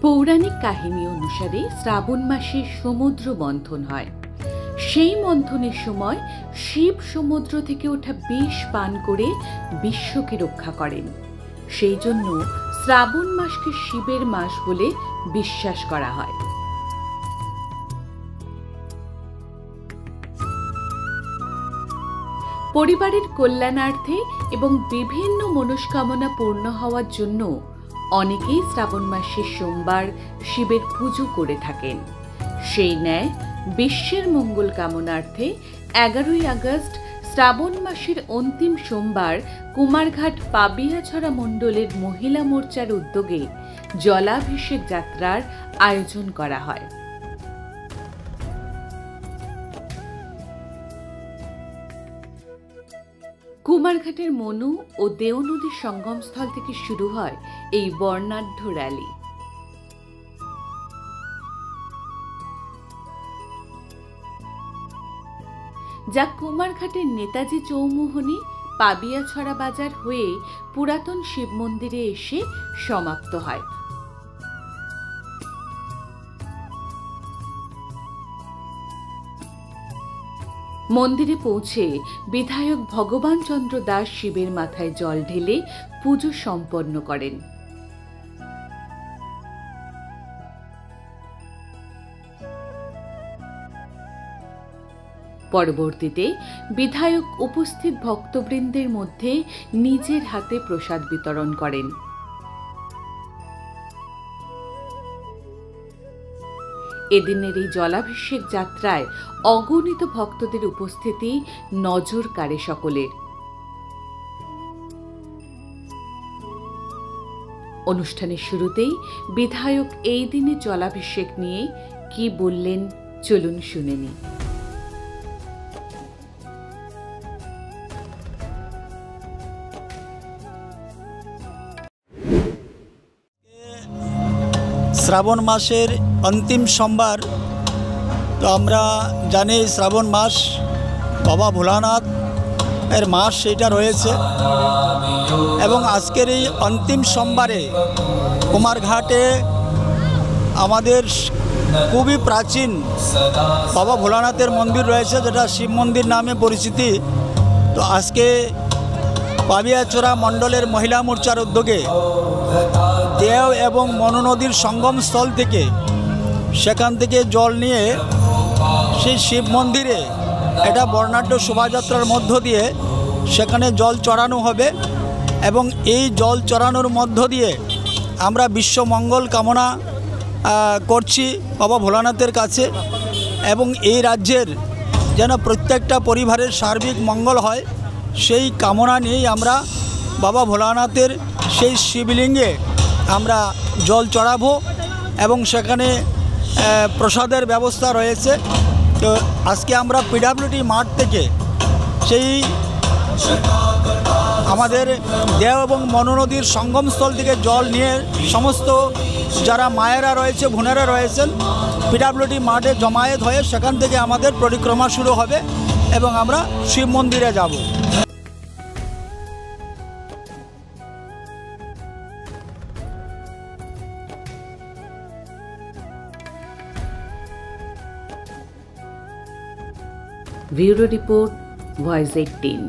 পৌরাণিক কাহিনী অনুসারে শ্রাবণ মাসে সমুদ্র মন্থন হয়। সেই মন্থনের সময় শিব সমুদ্র থেকে ওঠা বিষ পান করে বিশ্বকে রক্ষা করেন। সেই জন্য শ্রাবণ মাসকে শিবের মাস বলে বিশ্বাস করা হয়। পরিবারের কল্যাণার্থে এবং বিভিন্ন মনস্কামনা পূর্ণ হওয়ার জন্য অনেকেই শ্রাবণ মাসের সোমবার শিবের পুজো করে থাকেন। সেই ন্যায় বিশ্বের মঙ্গল কামনার্থে 11ই আগস্ট শ্রাবণ মাসের অন্তিম সোমবার কুমারঘাট পাবিয়াছড়া মণ্ডলের মহিলা মোর্চার উদ্যোগে জলাভিষেক যাত্রার আয়োজন করা হয়। কুমারঘাটের মনু ও দেও নদীর সঙ্গমস্থল থেকে শুরু হয় এই বর্ণাঢ্য র্যালি। যা কুমারঘাটের নেতাজি চৌমুহনী পাবিয়াছড়া বাজার হয়ে পুরাতন শিব মন্দিরে এসে সমাপ্ত হয়। মন্দিরে পৌঁছে বিধায়ক ভগবান চন্দ্র দাস শিবের মাথায় জল ঢেলে পুজো সম্পন্ন করেন। পরবর্তীতে বিধায়ক উপস্থিত ভক্তবৃন্দের মধ্যে নিজের হাতে প্রসাদ বিতরণ করেন। এদিনের এই জলাভিষেক যাত্রায় অগণিত ভক্তদের উপস্থিতি নজর কাড়ে সকলের। অনুষ্ঠানের শুরুতেই বিধায়ক এই দিনে জলাভিষেক নিয়ে কি বললেন চলুন শুনে নিই। শ্রাবণ মাসের অন্তিম সোমবার, তো আমরা জানি শ্রাবণ মাস বাবা ভোলানাথ এর মাস সেইটা রয়েছে এবং আজকের এই অন্তিম সোমবারে কুমারঘাটে আমাদের খুবই প্রাচীন বাবা ভোলানাথের মন্দির রয়েছে, যেটা শিব মন্দির নামে পরিচিতি। তো আজকে পাবিয়াছড়া মণ্ডলের মহিলা মোর্চার উদ্যোগে দেও এবং মনু নদীর সঙ্গমস্থল থেকে সেখান থেকে জল নিয়ে সেই শিব মন্দিরে এটা বর্ণাঢ্য শোভাযাত্রার মধ্য দিয়ে সেখানে জল চড়ানো হবে এবং এই জল চড়ানোর মধ্য দিয়ে আমরা বিশ্ব মঙ্গল কামনা করছি বাবা ভোলানাথের কাছে এবং এই রাজ্যের যেন প্রত্যেকটা পরিবারের সার্বিক মঙ্গল হয় সেই কামনা নিয়েই আমরা বাবা ভোলানাথের সেই শিবলিঙ্গে আমরা জল চড়াবো এবং সেখানে প্রসাদের ব্যবস্থা রয়েছে। তো আজকে আমরা পিডাব্লিউডি মাঠ থেকে সেই আমাদের দেও এবং মনু নদীর সঙ্গমস্থল থেকে জল নিয়ে সমস্ত যারা মায়েরা রয়েছে বোনেরা রয়েছেন পিডাব্লিউডি মাঠে জমায়েত হয়ে সেখান থেকে আমাদের পরিক্রমা শুরু হবে এবং আমরা শিব মন্দিরে যাব। Bureau report, voice 18।